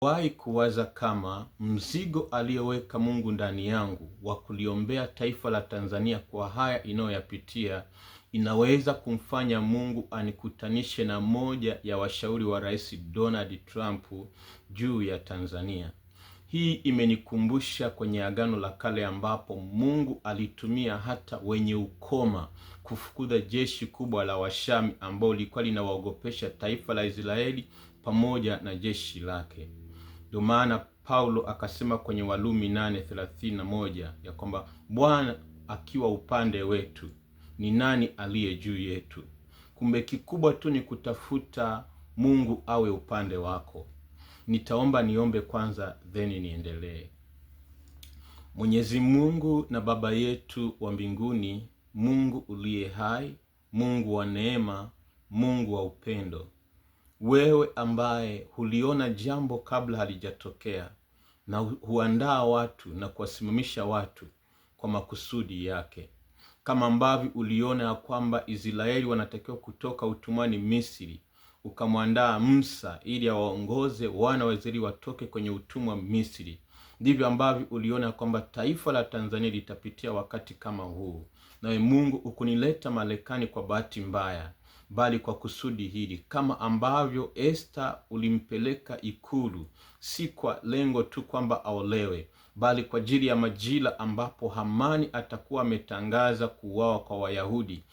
Wahi kuwaza kama mzigo aliyoweka Mungu ndani yangu wa kuliombea taifa la Tanzania kwa haya inayoyapitia inaweza kumfanya Mungu anikutanishe na moja ya washauri wa Rais Donald Trump juu ya Tanzania. Hii imenikumbusha kwenye Agano la Kale ambapo Mungu alitumia hata wenye ukoma kufukuza jeshi kubwa la Washami ambao lilikuwa linawaogopesha taifa la Israeli pamoja na jeshi lake. Ndio maana Paulo akasema kwenye Warumi 8:31 ya kwamba Bwana akiwa upande wetu, ni nani aliye juu yetu? Kumbe kikubwa tu ni kutafuta Mungu awe upande wako. Nitaomba niombe kwanza then niendelee. Mwenyezi Mungu na Baba yetu wa mbinguni, Mungu uliye hai, Mungu wa neema, Mungu wa upendo, wewe ambaye huliona jambo kabla halijatokea na huandaa watu na kuwasimamisha watu kwa makusudi yake, kama ambavyo uliona ya kwamba Israeli wanatakiwa kutoka utumwani Misri, ukamwandaa Musa ili awaongoze wana wa Israeli watoke kwenye utumwa Misri, ndivyo ambavyo uliona kwamba taifa la Tanzania litapitia wakati kama huu. Nawe Mungu ukunileta Marekani kwa bahati mbaya, bali kwa kusudi hili, kama ambavyo Esther ulimpeleka ikulu si kwa lengo tu kwamba aolewe, bali kwa ajili ya majira ambapo Hamani atakuwa ametangaza kuuawa kwa Wayahudi,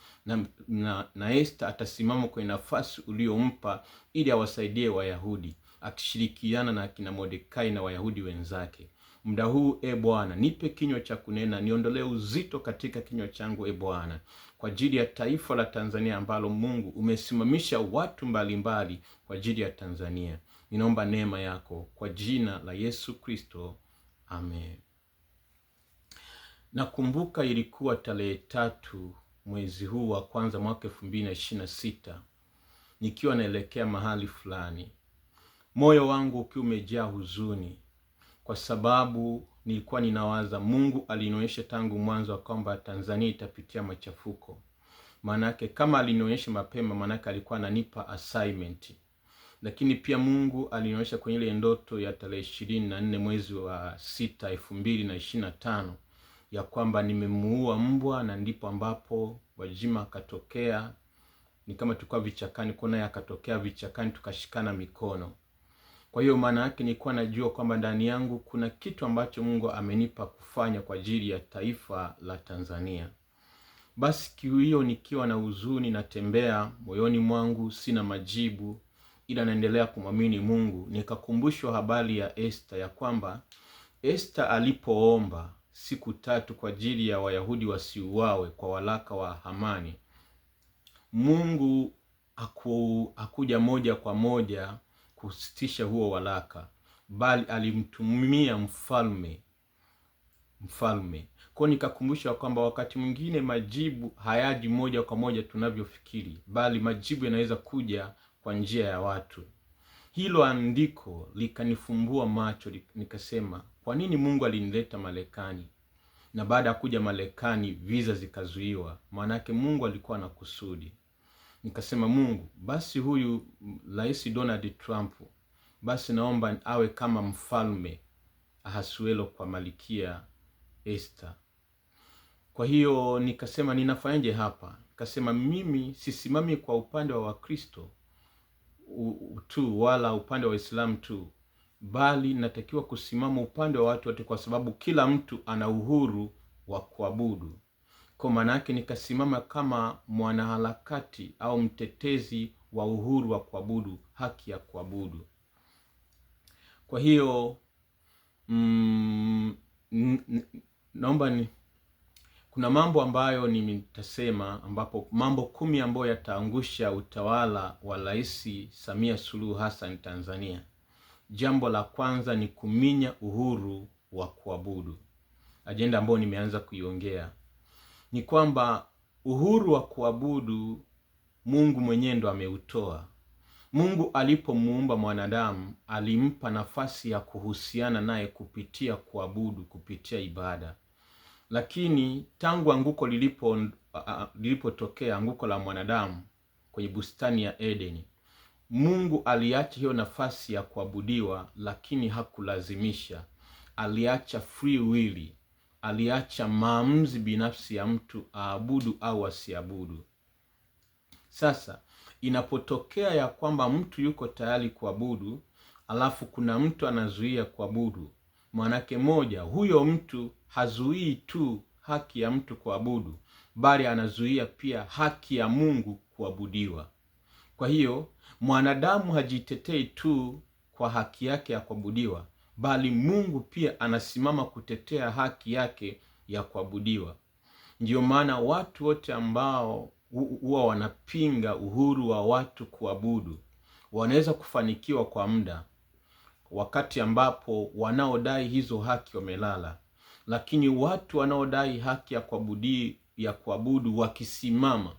na Esther atasimama kwenye nafasi uliompa ili awasaidie Wayahudi, akishirikiana na akina Mordekai na Wayahudi wenzake. Muda huu Bwana, nipe kinywa cha kunena, niondolee uzito katika kinywa changu Bwana, kwa ajili ya taifa la Tanzania ambalo Mungu umesimamisha watu mbalimbali kwa ajili ya Tanzania. Ninaomba neema yako kwa jina la Yesu Kristo. Amen. Nakumbuka ilikuwa tarehe 3 mwezi huu wa kwanza mwaka 2026, nikiwa naelekea mahali fulani, moyo wangu ukiwa umejaa huzuni, kwa sababu nilikuwa ninawaza Mungu alinionyesha tangu mwanzo kwamba Tanzania itapitia machafuko. Manake kama alinionyesha mapema, manake alikuwa ananipa assignment. Lakini pia Mungu alinionyesha kwenye ile ndoto ya tarehe 24 mwezi wa 6 2025 ya kwamba nimemuua mbwa, na ndipo ambapo Gwajima akatokea. Ni kama tulikuwa vichakani, kuna yakatokea vichakani, tukashikana mikono. Kwa hiyo maana yake nilikuwa najua kwamba ndani yangu kuna kitu ambacho Mungu amenipa kufanya kwa ajili ya taifa la Tanzania. Basi kiu hiyo, nikiwa na huzuni, natembea moyoni mwangu, sina majibu, ila naendelea kumwamini Mungu, nikakumbushwa habari ya Esther, ya kwamba Esther alipoomba siku 3 kwa ajili ya Wayahudi wasiuawe kwa waraka wa Hamani, Mungu hakuja moja kwa moja kusitisha huo waraka, bali alimtumia mfalme. Kwa nikakumbusha kwamba wakati mwingine majibu hayaji moja kwa moja tunavyofikiri, bali majibu yanaweza kuja kwa njia ya watu. Hilo andiko likanifumbua macho, nikasema kwa nini Mungu alinileta Marekani, na baada ya kuja Marekani visa zikazuiwa? Maanake Mungu alikuwa na kusudi. Nikasema Mungu, basi huyu Rais Donald Trump, basi naomba awe kama mfalme Ahasuero kwa Malkia Esther. Kwa hiyo nikasema ninafanyaje hapa? Nikasema mimi sisimami kwa upande wa Wakristo tu wala upande wa Waislamu tu, bali natakiwa kusimama upande wa watu wote, kwa sababu kila mtu ana uhuru wa kuabudu. Kwa maana yake nikasimama kama mwanaharakati au mtetezi wa uhuru wa kuabudu, haki ya kuabudu. Kwa hiyo naomba kuna mambo ambayo nitasema, ambapo mambo 10 ambayo yataangusha utawala wa Rais Samia Suluhu Hassan Tanzania. Jambo la kwanza ni kuminya uhuru wa kuabudu. Ajenda ambayo nimeanza kuiongea ni kwamba uhuru wa kuabudu Mungu mwenyewe ndo ameutoa. Mungu alipomuumba mwanadamu alimpa nafasi ya kuhusiana naye kupitia kuabudu, kupitia ibada. Lakini tangu anguko lilipotokea, anguko la mwanadamu kwenye bustani ya Edeni, Mungu aliacha hiyo nafasi ya kuabudiwa, lakini hakulazimisha. Aliacha free will, aliacha maamuzi binafsi ya mtu aabudu au asiabudu. Sasa inapotokea ya kwamba mtu yuko tayari kuabudu, alafu kuna mtu anazuia kuabudu, maanake moja, huyo mtu hazuii tu haki ya mtu kuabudu, bali anazuia pia haki ya Mungu kuabudiwa. Kwa hiyo mwanadamu hajitetei tu kwa haki yake ya kuabudiwa, bali Mungu pia anasimama kutetea haki yake ya kuabudiwa. Ndiyo maana watu wote ambao huwa wanapinga uhuru wa watu kuabudu wanaweza kufanikiwa kwa muda, wakati ambapo wanaodai hizo haki wamelala. Lakini watu wanaodai haki ya kuabudu wakisimama,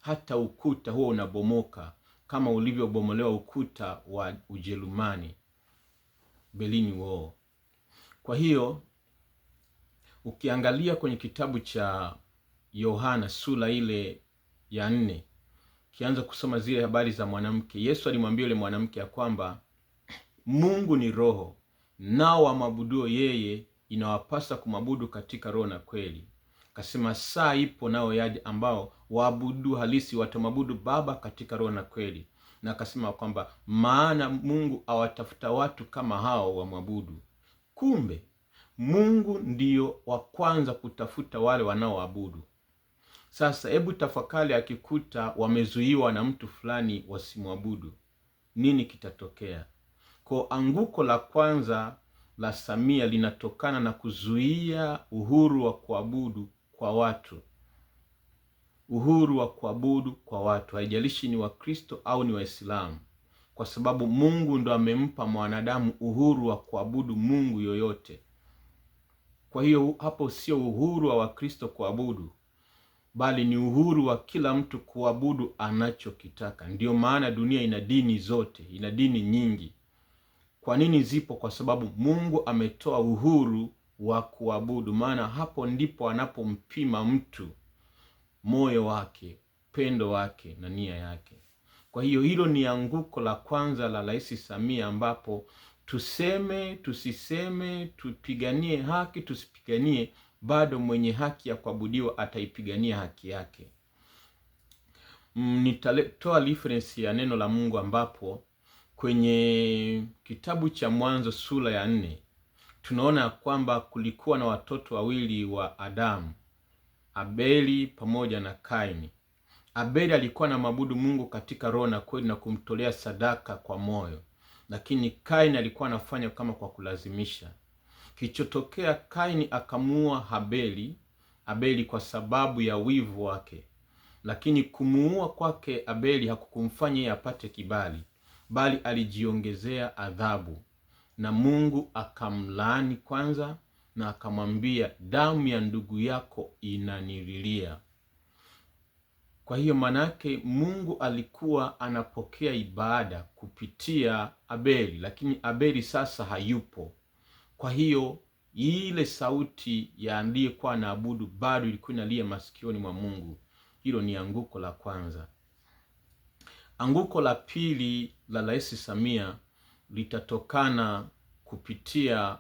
hata ukuta huo unabomoka, kama ulivyobomolewa ukuta wa Ujerumani, Berlin Wall. Kwa hiyo ukiangalia kwenye kitabu cha Yohana sura ile ya 4, kianza kusoma zile habari za mwanamke, Yesu alimwambia yule mwanamke ya kwamba Mungu ni roho, nao wamwabuduo yeye inawapasa kumwabudu katika roho na kweli. Akasema saa ipo nao yaje ambao waabudu halisi watamwabudu Baba katika roho na kweli. Na akasema kwamba maana Mungu awatafuta watu kama hao wamwabudu. Kumbe Mungu ndiyo wa kwanza kutafuta wale wanaoabudu. Sasa hebu tafakari, akikuta wamezuiwa na mtu fulani wasimwabudu, nini kitatokea? Kwa anguko la kwanza la Samia linatokana na kuzuia uhuru wa kuabudu kwa watu. Uhuru wa kuabudu kwa watu, haijalishi ni Wakristo au ni Waislamu, kwa sababu Mungu ndo amempa mwanadamu uhuru wa kuabudu Mungu yoyote. Kwa hiyo hapo sio uhuru wa Wakristo kuabudu, bali ni uhuru wa kila mtu kuabudu anachokitaka. Ndiyo maana dunia ina dini zote, ina dini nyingi. Kwa nini zipo? Kwa sababu Mungu ametoa uhuru wa kuabudu, maana hapo ndipo anapompima mtu moyo wake, pendo wake na nia yake. Kwa hiyo hilo ni anguko la kwanza la Rais Samia, ambapo tuseme tusiseme, tupiganie haki tusipiganie, bado mwenye haki ya kuabudiwa ataipigania haki yake. Nitatoa reference ya neno la Mungu ambapo kwenye kitabu cha Mwanzo sura ya 4 tunaona kwamba kulikuwa na watoto wawili wa Adamu, Abeli pamoja na Kaini. Abeli alikuwa na maabudu Mungu katika roho na kweli na kumtolea sadaka kwa moyo, lakini Kaini alikuwa anafanya kama kwa kulazimisha. Kilichotokea, Kaini akamuua Abeli kwa sababu ya wivu wake, lakini kumuua kwake Abeli hakukumfanya yeye apate kibali, bali alijiongezea adhabu, na Mungu akamlaani kwanza na akamwambia damu ya ndugu yako inanililia. Kwa hiyo manake Mungu alikuwa anapokea ibada kupitia Abeli, lakini Abeli sasa hayupo. Kwa hiyo ile sauti ya aliyekuwa anaabudu bado ilikuwa inalia masikioni mwa Mungu. Hilo ni anguko la kwanza. Anguko la pili la Rais Samia litatokana kupitia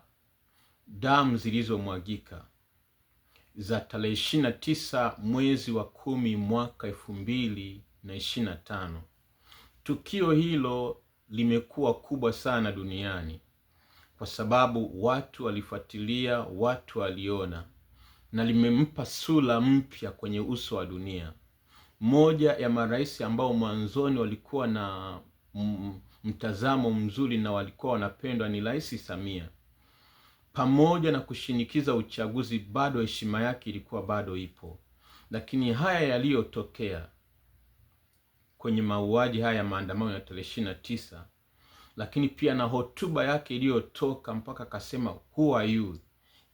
damu zilizomwagika za tarehe 29 mwezi wa 10 mwaka 2025. Tukio hilo limekuwa kubwa sana duniani kwa sababu watu walifuatilia, watu waliona, na limempa sura mpya kwenye uso wa dunia. Moja ya marais ambao mwanzoni walikuwa na mtazamo mzuri na walikuwa wanapendwa ni Rais Samia. Pamoja na kushinikiza uchaguzi, bado heshima yake ilikuwa bado ipo. Lakini haya yaliyotokea kwenye mauaji haya, maandamano ya tarehe 29, lakini pia na hotuba yake iliyotoka mpaka akasema who are you,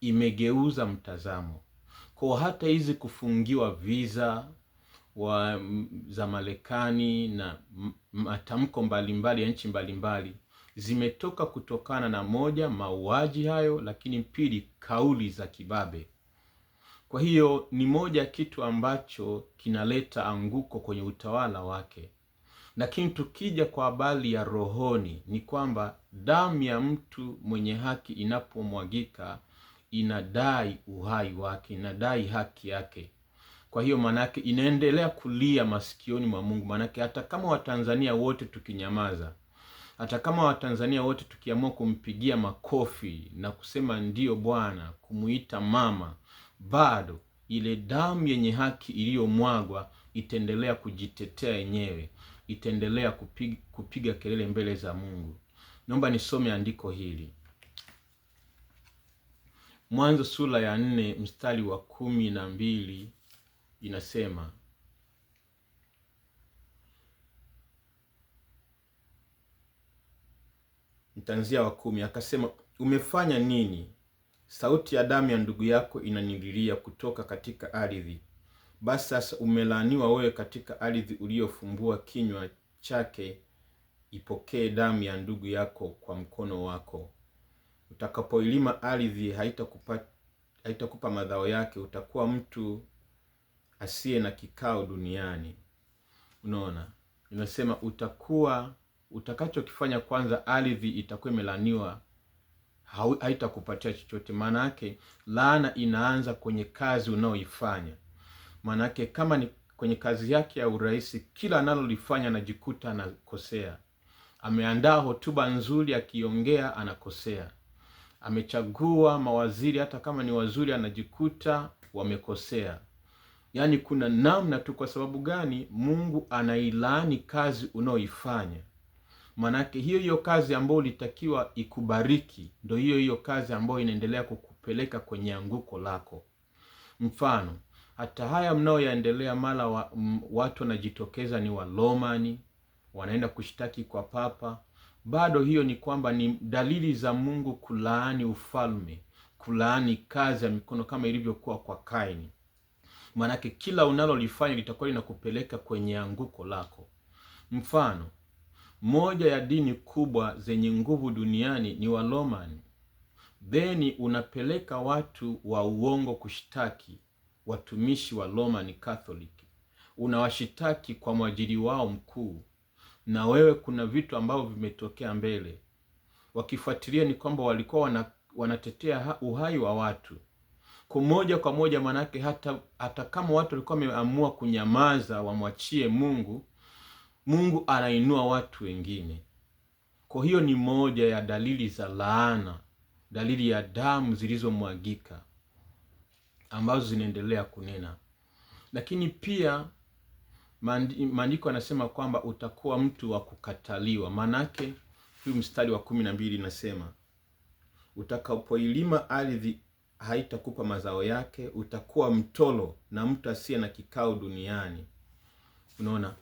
imegeuza mtazamo. Kwa hata hizi kufungiwa visa za Marekani na matamko mbalimbali ya nchi mbalimbali zimetoka kutokana na moja, mauaji hayo, lakini pili, kauli za kibabe. Kwa hiyo ni moja kitu ambacho kinaleta anguko kwenye utawala wake. Lakini tukija kwa habari ya rohoni, ni kwamba damu ya mtu mwenye haki inapomwagika inadai uhai wake, inadai haki yake. Kwa hiyo manake inaendelea kulia masikioni mwa Mungu. Manake hata kama Watanzania wote tukinyamaza, hata kama Watanzania wote tukiamua kumpigia makofi na kusema ndiyo Bwana, kumuita mama, bado ile damu yenye haki iliyomwagwa itaendelea kujitetea yenyewe, itaendelea kupiga kelele mbele za Mungu. Naomba nisome andiko hili. Mwanzo sura ya 4 mstari wa 12 inasema, mtanzia wa 10, akasema, umefanya nini? Sauti ya damu ya ndugu yako inanililia kutoka katika ardhi. Basi sasa umelaaniwa wewe katika ardhi uliyofumbua kinywa chake, ipokee damu ya ndugu yako kwa mkono wako. Utakapoilima ardhi haitakupa mazao yake, utakuwa mtu asiye na kikao duniani. Unaona? Inasema utakachokifanya kwanza, ardhi itakuwa imelaaniwa, haitakupatia chochote. Maana yake laana inaanza kwenye kazi unaoifanya. Maana yake kama ni kwenye kazi yake ya urais, kila analolifanya anajikuta anakosea. Ameandaa hotuba nzuri, akiongea anakosea. Amechagua mawaziri, hata kama ni wazuri, anajikuta wamekosea. Yaani kuna namna tu. Kwa sababu gani? Mungu anailaani kazi unaoifanya. Manake hiyo kazi ambayo ulitakiwa ikubariki, ndio hiyo kazi ambayo inaendelea kukupeleka kwenye anguko lako. Mfano, hata haya mnaoyaendelea, mara watu wanajitokeza ni Walomani, wanaenda kushtaki kwa Papa. Bado hiyo ni kwamba ni dalili za Mungu kulaani ufalme, kulaani kazi ya mikono, kama ilivyokuwa kwa Kaini. Manake kila unalolifanya litakuwa linakupeleka kwenye anguko lako. Mfano, moja ya dini kubwa zenye nguvu duniani ni Walomani. Then unapeleka watu wa uongo kushtaki watumishi wa Roman Catholic. Unawashitaki kwa mwajiri wao mkuu. Na wewe kuna vitu ambavyo vimetokea mbele. Wakifuatilia ni kwamba walikuwa wanatetea uhai wa watu. Kwa moja manake hata kama watu walikuwa wameamua kunyamaza wamwachie Mungu, Mungu anainua watu wengine. Kwa hiyo ni moja ya dalili za laana, dalili ya damu zilizomwagika ambazo zinaendelea kunena. Lakini pia maandiko yanasema kwamba utakuwa mtu wa kukataliwa. Manake huyu mstari wa 12 inasema, utakapoilima ardhi haitakupa mazao yake, utakuwa mtolo na mtu asiye na kikao duniani. Unaona?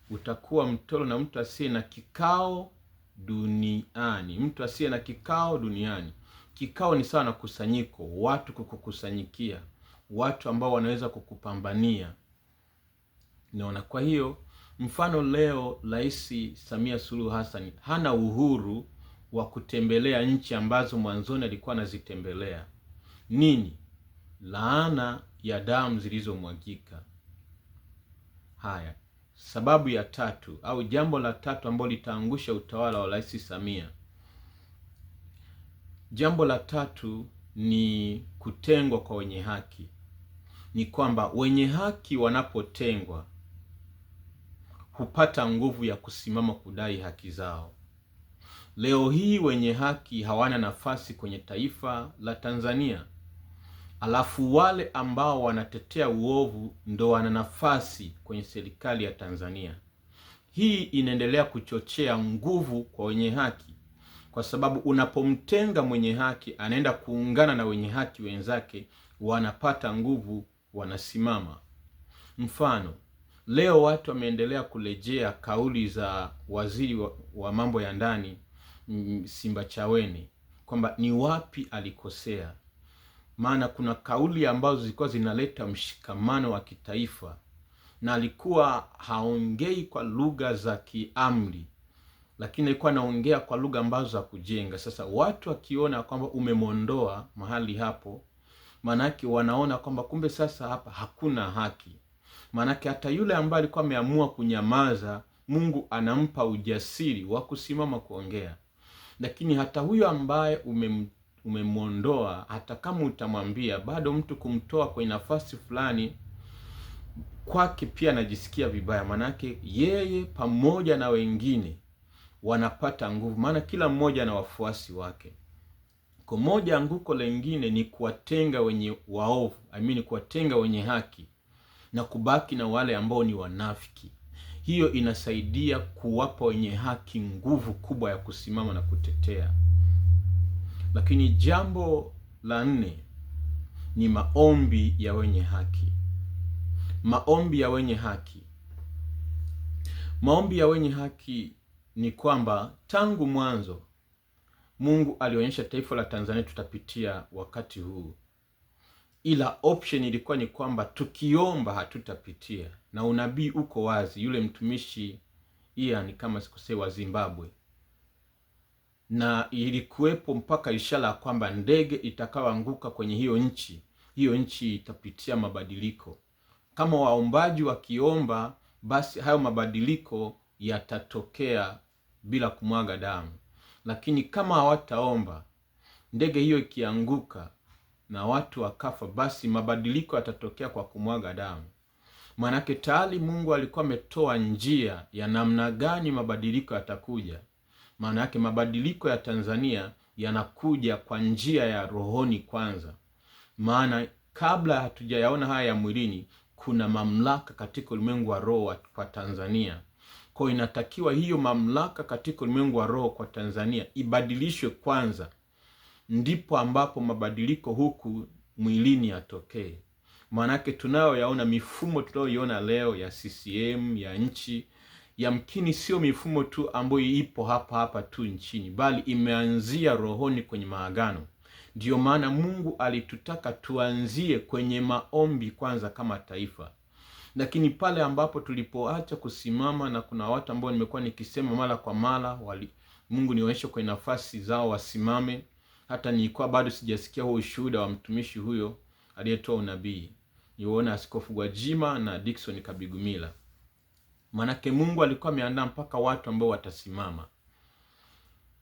Utakuwa mtolo na mtu asiye na kikao duniani. Mtu asiye na kikao duniani. Kikao ni sawa na kusanyiko, watu kukukusanyikia, watu ambao wanaweza kukupambania. Unaona? Kwa hiyo mfano leo Rais Samia Suluhu Hassan hana uhuru wa kutembelea nchi ambazo mwanzoni alikuwa anazitembelea. Nini? Laana ya damu zilizomwagika. Haya, sababu ya tatu au jambo la tatu ambalo litaangusha utawala wa Rais Samia. Jambo la tatu ni kutengwa kwa wenye haki. Ni kwamba wenye haki wanapotengwa hupata nguvu ya kusimama kudai haki zao. Leo hii wenye haki hawana nafasi kwenye taifa la Tanzania. Alafu wale ambao wanatetea uovu ndo wana nafasi kwenye serikali ya Tanzania. Hii inaendelea kuchochea nguvu kwa wenye haki. Kwa sababu unapomtenga mwenye haki, anaenda kuungana na wenye haki wenzake, wanapata nguvu, wanasimama. Mfano, leo watu wameendelea kurejea kauli za waziri wa mambo ya ndani Simbachawene kwamba ni wapi alikosea. Maana kuna kauli ambazo zilikuwa zinaleta mshikamano wa kitaifa, na alikuwa haongei kwa lugha za kiamri, lakini alikuwa anaongea kwa lugha ambazo za kujenga. Sasa watu wakiona kwamba umemondoa mahali hapo, manake wanaona kwamba kumbe sasa hapa hakuna haki. Manake hata yule ambaye alikuwa ameamua kunyamaza Mungu anampa ujasiri wa kusimama kuongea. Lakini hata huyo ambaye umemwondoa, hata kama utamwambia, bado mtu kumtoa kwenye nafasi fulani kwake pia anajisikia vibaya, manake yeye pamoja na wengine wanapata nguvu, maana kila mmoja na wafuasi wake. Kwa moja anguko lengine ni kuwatenga wenye waovu, kuwatenga wenye haki na kubaki na wale ambao ni wanafiki. Hiyo inasaidia kuwapa wenye haki nguvu kubwa ya kusimama na kutetea. Lakini jambo la 4 ni maombi ya wenye haki. Maombi ya wenye haki. Maombi ya wenye haki ni kwamba tangu mwanzo Mungu alionyesha taifa la Tanzania tutapitia wakati huu, ila option ilikuwa ni kwamba tukiomba hatutapitia, na unabii uko wazi. Yule mtumishi ni kama sikosei wa Zimbabwe, na ilikuwepo mpaka ishara kwamba ndege itakayoanguka kwenye hiyo nchi itapitia mabadiliko. Kama waombaji wakiomba, basi hayo mabadiliko yatatokea bila kumwaga damu. Lakini kama hawataomba, ndege hiyo ikianguka na watu wakafa, basi mabadiliko yatatokea kwa kumwaga damu. Manake tayari Mungu alikuwa ametoa njia ya namna gani mabadiliko yatakuja. Maana yake mabadiliko ya Tanzania yanakuja kwa njia ya rohoni kwanza. Maana kabla hatujayaona haya ya mwilini, kuna mamlaka katika ulimwengu wa roho kwa Tanzania. Kwa inatakiwa hiyo mamlaka katika ulimwengu wa roho kwa Tanzania ibadilishwe kwanza, ndipo ambapo mabadiliko huku mwilini yatokee. Maanake tunayoyaona, mifumo tunayoiona leo ya CCM ya nchi, yamkini sio mifumo tu ambayo ipo hapa tu nchini, bali imeanzia rohoni kwenye maagano. Ndiyo maana Mungu alitutaka tuanzie kwenye maombi kwanza kama taifa. Lakini pale ambapo tulipoacha kusimama, na kuna watu ambao nimekuwa nikisema mara kwa mara, Mungu nionyeshe kwenye nafasi zao wasimame. Hata nilikuwa bado sijasikia huo ushuhuda wa mtumishi huyo aliyetoa unabii. Niona Askofu Gwajima na Dickson Kabigumila. Manake Mungu alikuwa ameandaa mpaka watu ambao watasimama.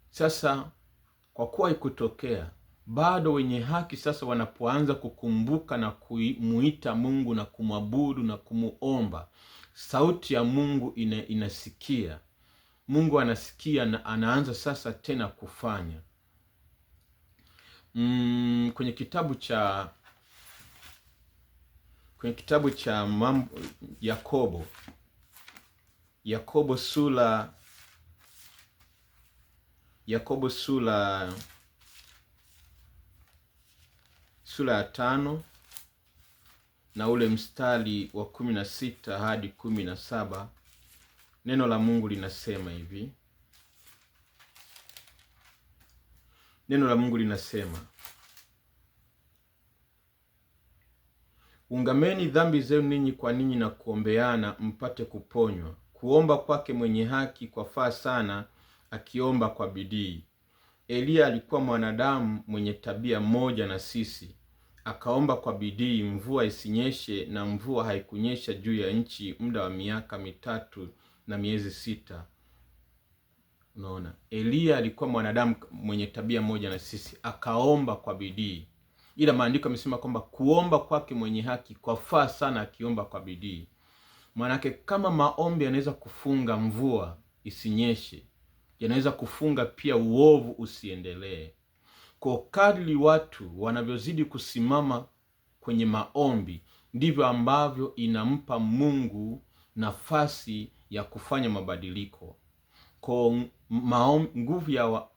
Sasa kwa kuwa ikutokea, bado wenye haki sasa wanapoanza kukumbuka na kumuita Mungu na kumwabudu na kumuomba, sauti ya Mungu inasikia. Mungu anasikia na anaanza sasa tena kufanya. Kwenye kitabu cha Yakobo sura ya 5 na ule mstari wa 16 hadi 17, neno la Mungu linasema hivi. Neno la Mungu linasema, ungameni dhambi zenu ninyi kwa ninyi na kuombeana mpate kuponywa. Kuomba kwake mwenye haki kwafaa sana, akiomba kwa bidii. Eliya alikuwa mwanadamu mwenye tabia moja na sisi. Akaomba kwa bidii mvua isinyeshe, na mvua haikunyesha juu ya nchi muda wa miaka 3 na miezi 6. Unaona, Eliya alikuwa mwanadamu mwenye tabia moja na sisi, akaomba kwa bidii. Ila maandiko yamesema kwamba kuomba kwake mwenye haki kwafaa sana, akiomba kwa bidii. Maanake kama maombi yanaweza kufunga mvua isinyeshe, yanaweza kufunga pia uovu usiendelee. Kwa kadri watu wanavyozidi kusimama kwenye maombi, ndivyo ambavyo inampa Mungu nafasi ya kufanya mabadiliko. Kwa nguvu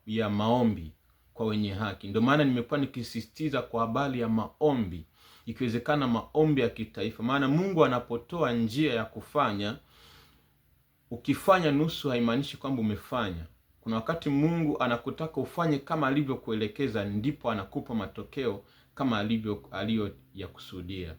ya maombi kwa wenye haki. Ndio maana nimekuwa nikisisitiza kwa habari ya maombi, ikiwezekana maombi ya kitaifa. Maana Mungu anapotoa njia ya kufanya, ukifanya nusu haimaanishi kwamba umefanya. Kuna wakati Mungu anakutaka ufanye kama alivyokuelekeza, ndipo anakupa matokeo kama aliyoyakusudia.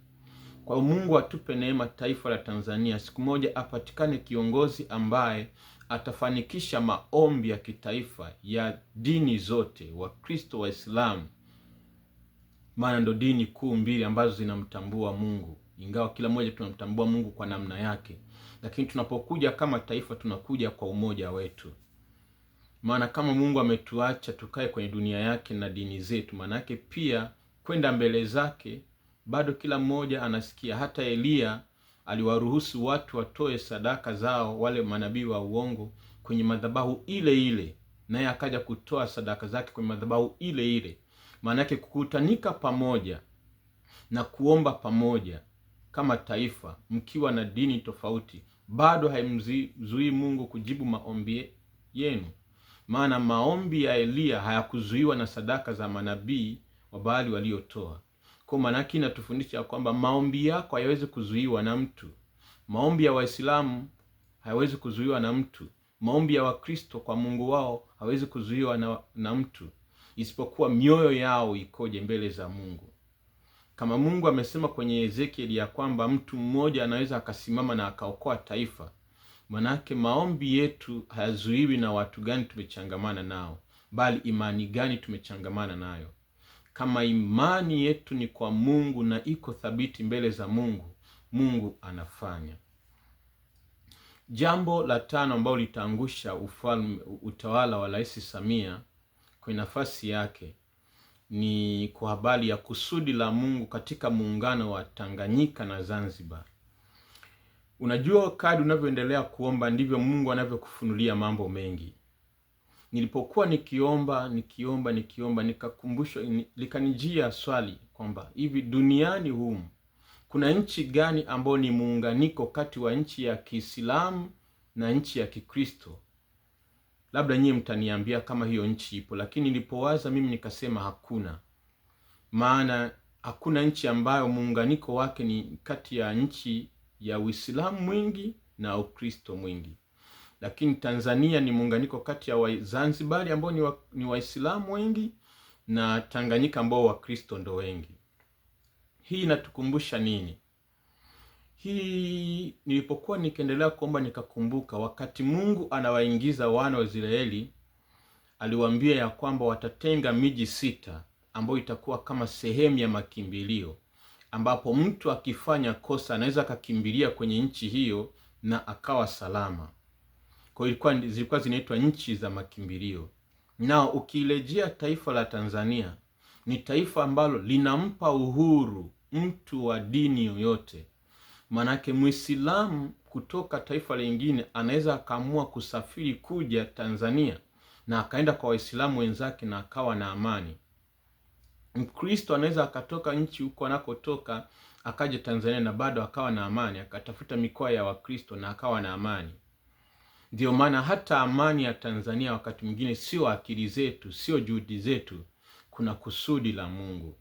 Kwa Mungu atupe neema taifa la Tanzania, siku moja apatikane kiongozi ambaye atafanikisha maombi ya kitaifa ya dini zote, Wakristo, Waislamu. Maana ndo dini kuu mbili ambazo zinamtambua Mungu, ingawa kila mmoja tunamtambua Mungu kwa namna yake. lakini tunapokuja kama taifa tunakuja kwa umoja wetu. Maana kama Mungu ametuacha tukae kwenye dunia yake na dini zetu, maana yake pia kwenda mbele zake bado kila mmoja anasikia. Hata Eliya aliwaruhusu watu watoe sadaka zao, wale manabii wa uongo, kwenye madhabahu ile ile, naye akaja kutoa sadaka zake kwenye madhabahu ile ile. Maana yake kukutanika pamoja na kuomba pamoja kama taifa, mkiwa na dini tofauti, bado haimzuii Mungu kujibu maombi yenu. Maana maombi ya Eliya hayakuzuiwa na sadaka za manabii wa Baali waliotoa. Kwa maana yake inatufundisha kwamba maombi yako hayawezi kuzuiwa na mtu. Maombi ya Waislamu hayawezi kuzuiwa na mtu. Maombi ya Wakristo kwa Mungu wao hawezi kuzuiwa na mtu, isipokuwa mioyo yao ikoje mbele za Mungu. Kama Mungu amesema kwenye Ezekieli ya kwamba mtu mmoja anaweza akasimama na akaokoa taifa, manake maombi yetu hayazuiwi na watu gani tumechangamana nao, bali imani gani tumechangamana nayo. Kama imani yetu ni kwa Mungu na iko thabiti mbele za Mungu, Mungu anafanya. Jambo la tano ambalo litaangusha utawala wa Rais Samia kwenye nafasi yake ni kwa habari ya kusudi la Mungu katika muungano wa Tanganyika na Zanzibar. Unajua, kadri unavyoendelea kuomba ndivyo Mungu anavyokufunulia mambo mengi. Nilipokuwa nikiomba nikakumbushwa, likanijia swali kwamba hivi duniani humu kuna nchi gani ambayo ni muunganiko kati wa nchi ya Kiislamu na nchi ya Kikristo? Labda nyie mtaniambia kama hiyo nchi ipo, lakini nilipowaza mimi nikasema hakuna. Maana hakuna nchi ambayo muunganiko wake ni kati ya nchi ya Uislamu mwingi na Ukristo mwingi. Lakini Tanzania ni muunganiko kati ya Zanzibar ambao ni Waislamu wengi na Tanganyika ambao Wakristo ndo wengi. Hii inatukumbusha nini? Hii nilipokuwa nikiendelea kuomba nikakumbuka wakati Mungu anawaingiza wana wa Israeli, aliwaambia ya kwamba watatenga miji 6 ambayo itakuwa kama sehemu ya makimbilio, ambapo mtu akifanya kosa anaweza akakimbilia kwenye nchi hiyo na akawa salama. Kwa hiyo zilikuwa zinaitwa nchi za makimbilio. Na ukirejea taifa la Tanzania, ni taifa ambalo linampa uhuru mtu wa dini yoyote. Manake Muislamu kutoka taifa lingine anaweza akaamua kusafiri kuja Tanzania na akaenda kwa Waislamu wenzake na akawa na amani. Mkristo anaweza akatoka nchi huko anakotoka akaja Tanzania na bado akawa na amani, akatafuta mikoa ya Wakristo na akawa na amani. Ndio maana hata amani ya Tanzania wakati mwingine sio akili zetu, sio juhudi zetu, kuna kusudi la Mungu.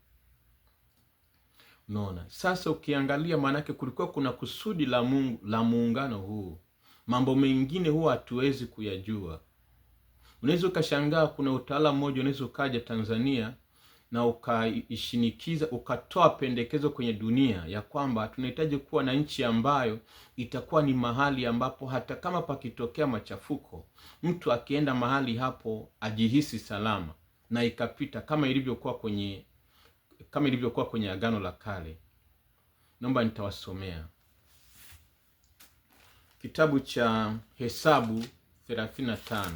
Unaona? Sasa ukiangalia manake kulikuwa kuna kusudi la Mungu la muungano huu. Mambo mengine huwa hatuwezi kuyajua. Unaweza ukashangaa kuna utawala mmoja unaweza ukaja Tanzania na ukaishinikiza, ukatoa pendekezo kwenye dunia ya kwamba tunahitaji kuwa na nchi ambayo itakuwa ni mahali ambapo hata kama pakitokea machafuko, mtu akienda mahali hapo ajihisi salama, na ikapita kama ilivyokuwa kwenye Agano la Kale. Naomba nitawasomea kitabu cha Hesabu 35.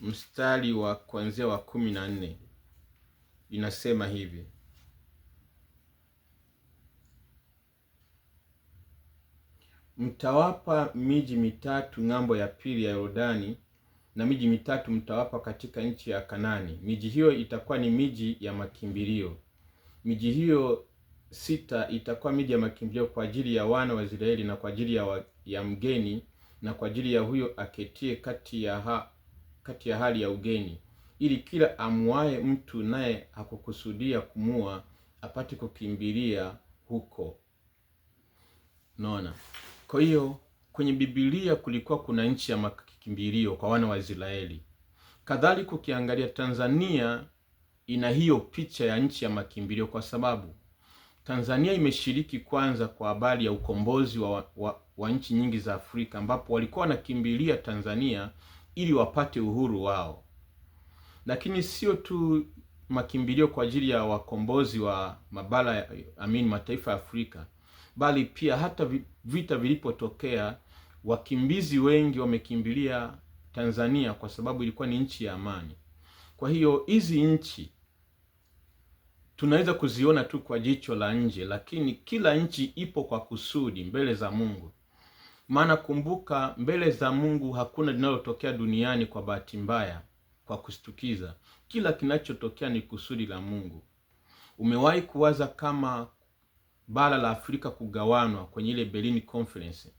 Mstari wa kuanzia wa 14 inasema hivi: mtawapa miji 3 ng'ambo ya pili ya Yordani, na miji 3 mtawapa katika nchi ya Kanani. Miji hiyo itakuwa ni miji ya makimbilio. Miji hiyo 6 itakuwa miji ya makimbilio kwa ajili ya wana wa Israeli, na kwa ajili ya mgeni, na kwa ajili ya huyo aketie kati ya hali ya ugeni, ili kila amuaye mtu naye hakukusudia kumua apate kukimbilia huko. Naona. Kwa hiyo kwenye Biblia kulikuwa kuna nchi ya makimbilio kwa wana wa Israeli. Kadhalika ukiangalia Tanzania ina hiyo picha ya nchi ya makimbilio, kwa sababu Tanzania imeshiriki kwanza kwa habari ya ukombozi wa nchi nyingi za Afrika, ambapo walikuwa wanakimbilia Tanzania ili wapate uhuru wao. Lakini sio tu makimbilio kwa ajili ya wakombozi wa mabara mataifa ya Afrika, bali pia hata vita vilipotokea, wakimbizi wengi wamekimbilia Tanzania kwa sababu ilikuwa ni nchi ya amani. Kwa hiyo hizi nchi tunaweza kuziona tu kwa jicho la nje, lakini kila nchi ipo kwa kusudi mbele za Mungu. Maana kumbuka, mbele za Mungu hakuna linalotokea duniani kwa bahati mbaya, kwa kushtukiza. Kila kinachotokea ni kusudi la Mungu. Umewahi kuwaza kama bara la Afrika kugawanwa kwenye ile Berlin Conference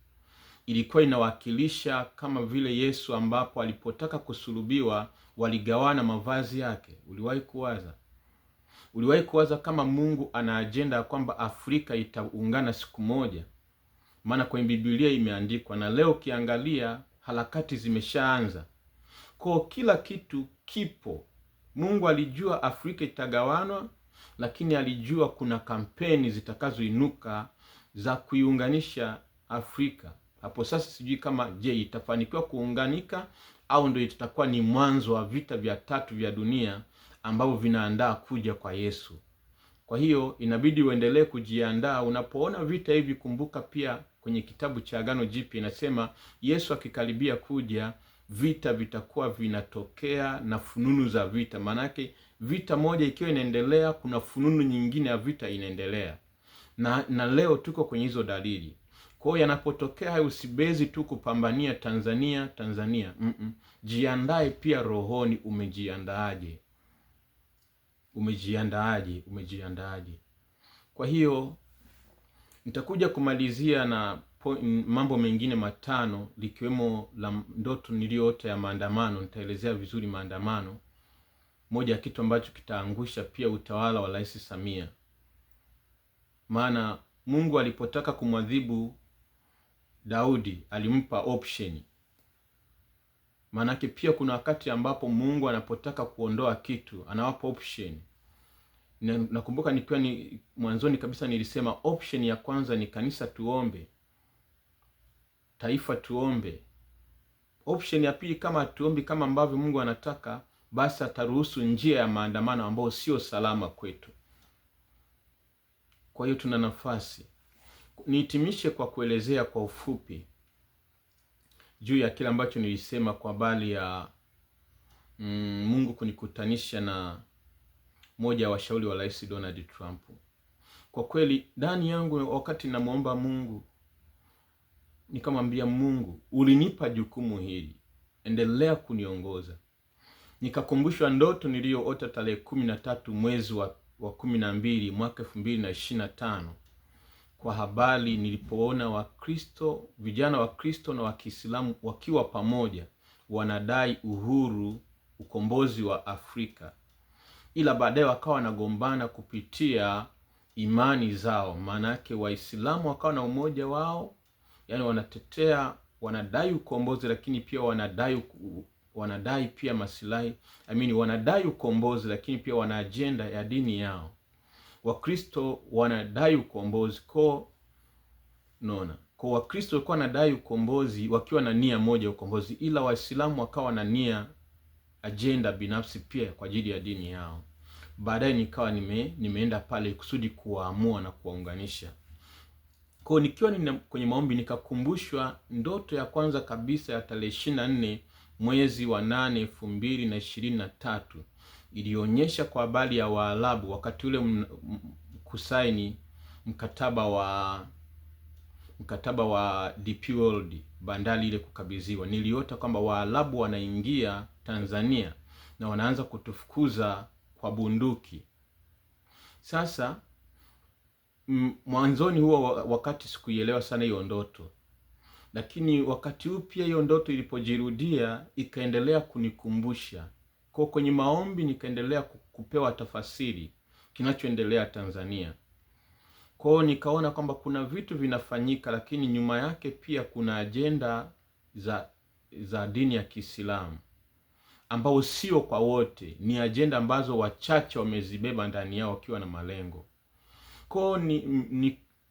ilikuwa inawakilisha kama vile Yesu ambapo alipotaka kusulubiwa waligawana mavazi yake? Uliwahi kuwaza? Uliwahi kuwaza kama Mungu ana ajenda ya kwamba Afrika itaungana siku moja? Maana kwenye Biblia imeandikwa, na leo ukiangalia harakati zimeshaanza. Kwa kila kitu kipo. Mungu alijua Afrika itagawanwa, lakini alijua kuna kampeni zitakazoinuka za kuiunganisha Afrika. Hapo sasa sijui kama itafanikiwa kuunganika au ndio itakuwa ni mwanzo wa vita vya 3 vya dunia ambavyo vinaandaa kuja kwa Yesu. Kwa hiyo inabidi uendelee kujiandaa. Unapoona vita hivi, kumbuka pia kwenye kitabu cha Agano Jipya inasema Yesu akikaribia kuja, vita vitakuwa vinatokea na fununu za vita. Maanake vita moja ikiwa inaendelea, kuna fununu nyingine ya vita inaendelea. Na leo tuko kwenye hizo dalili. Kwa hiyo yanapotokea hayo, usibezi tu kupambania Tanzania. Jiandae pia rohoni. Umejiandaaje? Kwa hiyo nitakuja kumalizia na mambo mengine matano, likiwemo la ndoto niliyoota ya maandamano. Nitaelezea vizuri maandamano, moja ya kitu ambacho kitaangusha pia utawala wa Rais Samia. Maana Mungu alipotaka kumwadhibu Daudi alimpa option. Maanake pia kuna wakati ambapo Mungu anapotaka kuondoa kitu anawapa option. Nakumbuka nikiwa mwanzoni kabisa nilisema option ya kwanza ni kanisa tuombe, taifa tuombe. Option ya pili, kama tuombi kama ambavyo Mungu anataka, basi ataruhusu njia ya maandamano ambayo sio salama kwetu. Kwa hiyo tuna nafasi. Nihitimishe kwa kuelezea kwa ufupi juu ya kile ambacho nilisema kwa bali ya Mungu kunikutanisha na moja ya washauri wa Rais Donald Trump. Kwa kweli ndani yangu wakati namuomba Mungu, nikamwambia Mungu, ulinipa jukumu hili, endelea kuniongoza. Nikakumbushwa ndoto niliyoota tarehe 13 mwezi wa 12 mwaka 2025 kwa habari nilipoona Wakristo, vijana wa Kristo na wa Kiislamu wakiwa pamoja wanadai uhuru, ukombozi wa Afrika, ila baadaye wakawa wanagombana kupitia imani zao. Maana yake Waislamu wakawa na umoja wao, yani wanadai ukombozi, lakini pia wanadai pia maslahi, wanadai ukombozi lakini pia wana ajenda ya dini yao. Wakristo wanadai ukombozi kwa Wakristo walikuwa wanadai ukombozi wakiwa na nia moja ukombozi, ila Waislamu wakawa na nia, ajenda binafsi pia kwa ajili ya dini yao. Baadaye nikawa nimeenda pale kusudi kuwaamua na kuwaunganisha. Kwa nikiwa kwenye maombi nikakumbushwa ndoto ya kwanza kabisa ya tarehe 24 mwezi wa 8 2023 ilionyesha kwa habari ya Waarabu wakati ule kusaini mkataba wa DP World, bandari ile kukabidhiwa. Niliota kwamba Waarabu wanaingia Tanzania na wanaanza kutufukuza kwa bunduki. Sasa mwanzoni huo wakati sikuielewa sana hiyo ndoto, lakini wakati huu pia hiyo ndoto ilipojirudia ikaendelea kunikumbusha. Kwa kwenye maombi nikaendelea kupewa tafasiri kinachoendelea Tanzania. Kwa hiyo nikaona kwamba kuna vitu vinafanyika, lakini nyuma yake pia kuna ajenda za dini ya Kiislamu ambao sio kwa wote, ni ajenda ambazo wachache wamezibeba ndani yao wakiwa na malengo. Kwa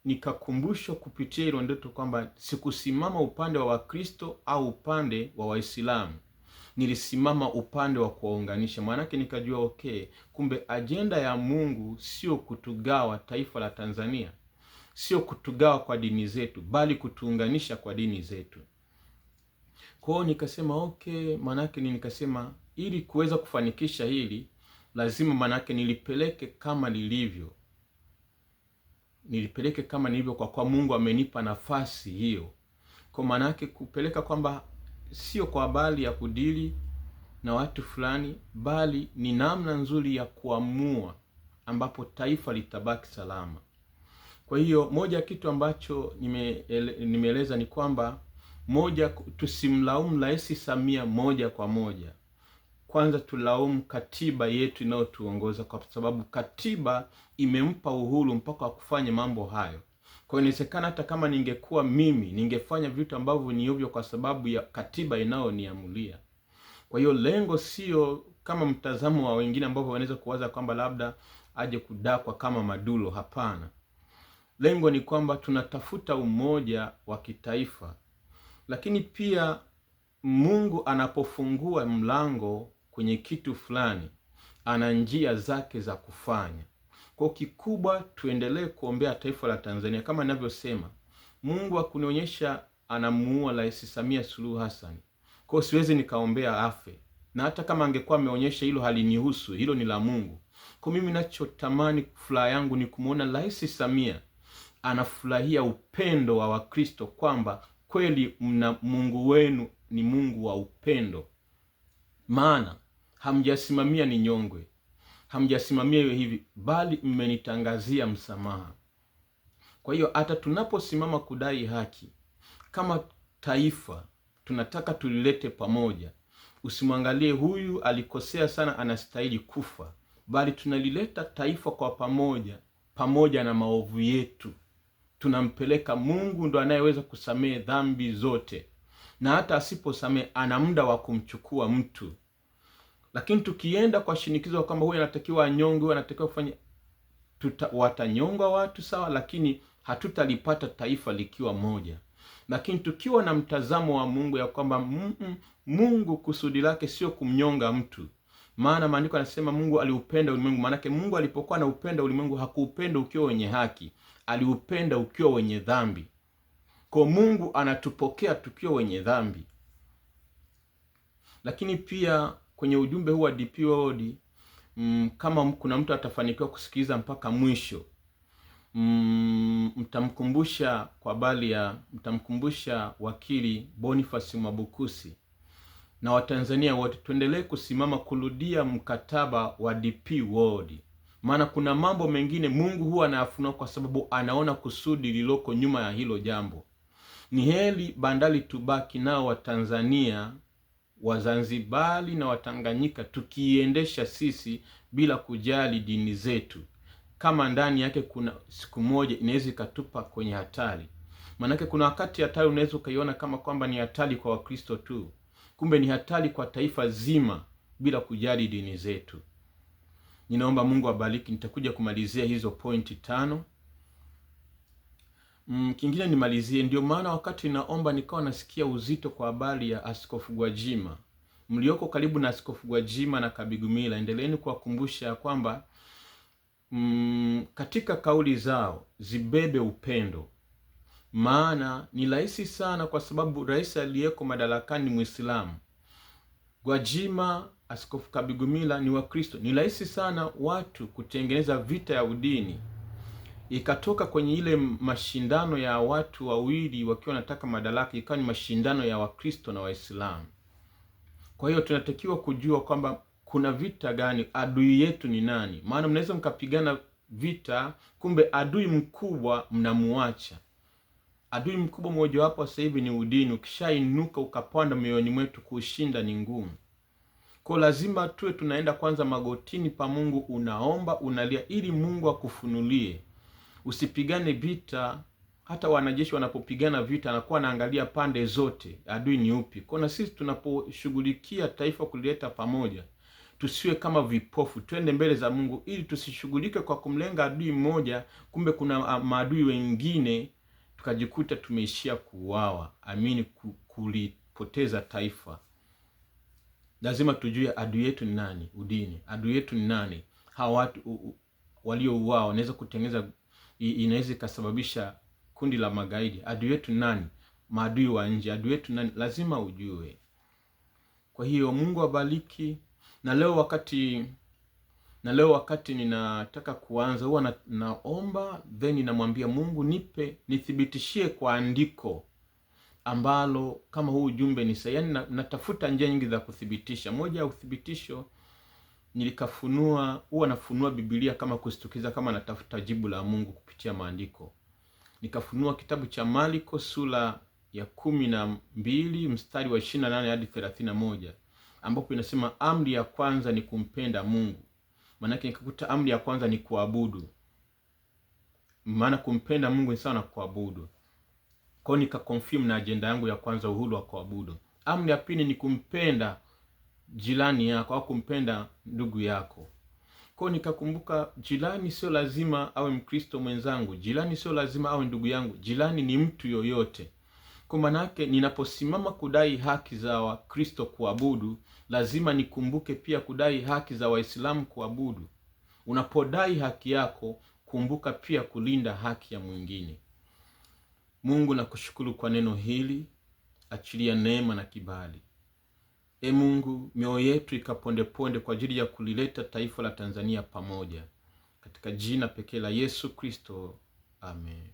nikakumbushwa kupitia hilo ndoto kwamba sikusimama upande wa Wakristo au upande wa Waislamu, nilisimama upande wa kuwaunganisha. Maanake nikajua okay, kumbe ajenda ya Mungu sio kutugawa taifa la Tanzania, sio kutugawa kwa dini zetu, bali kutuunganisha kwa dini zetu. Kwa hiyo nikasema okay, maanake nikasema ili kuweza kufanikisha hili lazima maanake nilipeleke kama nilivyo, kwa kuwa Mungu amenipa nafasi hiyo. Kwa maanake kupeleka kwamba sio kwa habari ya kudili na watu fulani, bali ni namna nzuri ya kuamua ambapo taifa litabaki salama. Kwa hiyo moja ya kitu ambacho nimeeleza ni kwamba moja, tusimlaumu Rais Samia moja kwa moja. Kwanza tulaumu katiba yetu inayotuongoza, kwa sababu katiba imempa uhuru mpaka wa kufanya mambo hayo. Kwa hiyo inawezekana hata kama ningekuwa mimi, ningefanya vitu ambavyo ni ovyo kwa sababu ya katiba inayoniamulia. Kwa hiyo lengo sio kama mtazamo wa wengine ambao wanaweza kuwaza kwamba labda aje kudakwa kama Madulo. Hapana. Lengo ni kwamba tunatafuta umoja wa kitaifa. Lakini pia Mungu anapofungua mlango kwenye kitu fulani, ana njia zake za kufanya. Kwa kikubwa tuendelee kuombea taifa la Tanzania. Kama ninavyosema, Mungu akunionyesha anamuua Rais Samia Suluhu Hassan, kwa siwezi nikaombea afe. Na hata kama angekuwa ameonyesha hilo, halinihusu, hilo ni la Mungu. Kwa mimi ninachotamani, furaha yangu ni kumuona Rais Samia anafurahia upendo wa Wakristo, kwamba kweli Mungu wenu ni Mungu wa upendo. Maana hamjasimamia ni nyongwe, hamjasimamia hiyo hivi, bali mmenitangazia msamaha. Kwa hiyo hata tunaposimama kudai haki kama taifa, tunataka tulilete pamoja. Usimwangalie huyu alikosea sana anastahili kufa, bali tunalileta taifa kwa pamoja, pamoja na maovu yetu. Tunampeleka Mungu, ndo anayeweza kusamehe dhambi zote, na hata asiposamehe ana muda wa kumchukua mtu. Lakini tukienda kwa shinikizo kwamba huyu anatakiwa anyongwe, huyu anatakiwa kufanya, watanyongwa watu sawa, lakini hatutalipata taifa likiwa moja. Lakini tukiwa na mtazamo wa Mungu ya kwamba Mungu kusudi lake sio kumnyonga mtu. Maana maandiko yanasema Mungu aliupenda ulimwengu. Maanake Mungu alipokuwa na upenda ulimwengu, hakuupenda ukiwa wenye haki, aliupenda ukiwa wenye dhambi. Kwa Mungu anatupokea tukiwa wenye dhambi. Lakini pia kwenye ujumbe huu wa DP World, kama kuna mtu atafanikiwa kusikiliza mpaka mwisho, mtamkumbusha kwa habari ya, mtamkumbusha wakili Boniface Mwabukusi na Watanzania wote tuendelee kusimama kurudia mkataba wa DP World. Maana kuna mambo mengine Mungu huwa anayafunua kwa sababu anaona kusudi liloko nyuma ya hilo jambo. Ni heri bandari tubaki nao Watanzania, Wazanzibari na Watanganyika, tukiiendesha sisi bila kujali dini zetu, kama ndani yake kuna siku moja inaweza ikatupa kwenye hatari. Maanake kuna wakati hatari unaweza ukaiona kama kwamba ni hatari kwa Wakristo tu, kumbe ni hatari kwa taifa zima bila kujali dini zetu. Ninaomba Mungu abariki. Nitakuja kumalizia hizo pointi 5. Kingine nimalizie, ndio maana wakati naomba nikawa nasikia uzito kwa habari ya Askofu Gwajima. Mlioko karibu na Askofu Gwajima na Kabigumila, endeleeni kuwakumbusha kwamba katika kauli zao zibebe upendo. Maana ni rahisi sana, kwa sababu rais aliyeko madarakani ni Muislamu. Gwajima, Askofu Kabigumila ni Wakristo. Ni rahisi sana watu kutengeneza vita ya udini, ikatoka kwenye ile mashindano ya watu wawili wakiwa wanataka madaraka, ikawa ni mashindano ya Wakristo na Waislamu. Kwa hiyo tunatakiwa kujua kwamba kuna vita gani, adui yetu ni nani. Maana mnaweza mkapigana vita, kumbe adui mkubwa mnamuacha. Adui mkubwa mmoja wapo sasa hivi ni udini. Ukishainuka ukapanda mioyoni mwetu, kushinda ni ngumu. Kwa lazima tuwe tunaenda kwanza magotini pa Mungu, unaomba, unalia ili Mungu akufunulie. Usipigane vita. Hata wanajeshi wanapopigana vita anakuwa anaangalia pande zote, adui ni upi. Kwa na sisi tunaposhughulikia taifa kulileta pamoja, tusiwe kama vipofu, twende mbele za Mungu ili tusishughulike kwa kumlenga adui mmoja, kumbe kuna maadui wengine, tukajikuta tumeishia kuuawa. Amini, kulipoteza taifa. Lazima tujue adui yetu ni nani. Udini, adui yetu ni nani? Hawa watu waliouao wanaweza kutengeneza, inaweza ikasababisha kundi la magaidi. Adui yetu ni nani? Maadui wa nje. Adui yetu nani? Lazima ujue. Kwa hiyo Mungu abariki. Na leo wakati ninataka kuanza, huwa naomba then namwambia Mungu, nithibitishie kwa andiko ambalo kama huu ujumbe ni sahihi. Yani natafuta njia nyingi za kuthibitisha. Moja ya uthibitisho huwa nafunua Biblia kama kustukiza, kama natafuta jibu la Mungu kupitia maandiko. Nikafunua kitabu cha Marko sura ya 12 mstari wa 28 hadi 31, ambapo inasema amri ya kwanza ni kumpenda Mungu. Maanake nikakuta amri ya kwanza ni kuabudu. Maana kumpenda Mungu ni sawa na kuabudu. Kwa hiyo nikaconfirm na agenda yangu ya kwanza, uhuru wa kuabudu. Amri ya pili ni kumpenda jirani yako au kumpenda ndugu yako. Kwa hiyo nikakumbuka jirani sio lazima awe Mkristo mwenzangu. Jirani sio lazima awe ndugu yangu. Jirani ni mtu yoyote. Kwa maana yake ninaposimama kudai haki za Wakristo kuabudu, lazima nikumbuke pia kudai haki za Waislamu kuabudu. Unapodai haki yako, kumbuka pia kulinda haki ya mwingine. Mungu, nakushukuru kwa neno hili. Achilia neema na kibali. Mungu, mioyo yetu ikapondeponde kwa ajili ya kulileta taifa la Tanzania pamoja. Katika jina pekee la Yesu Kristo. Amen.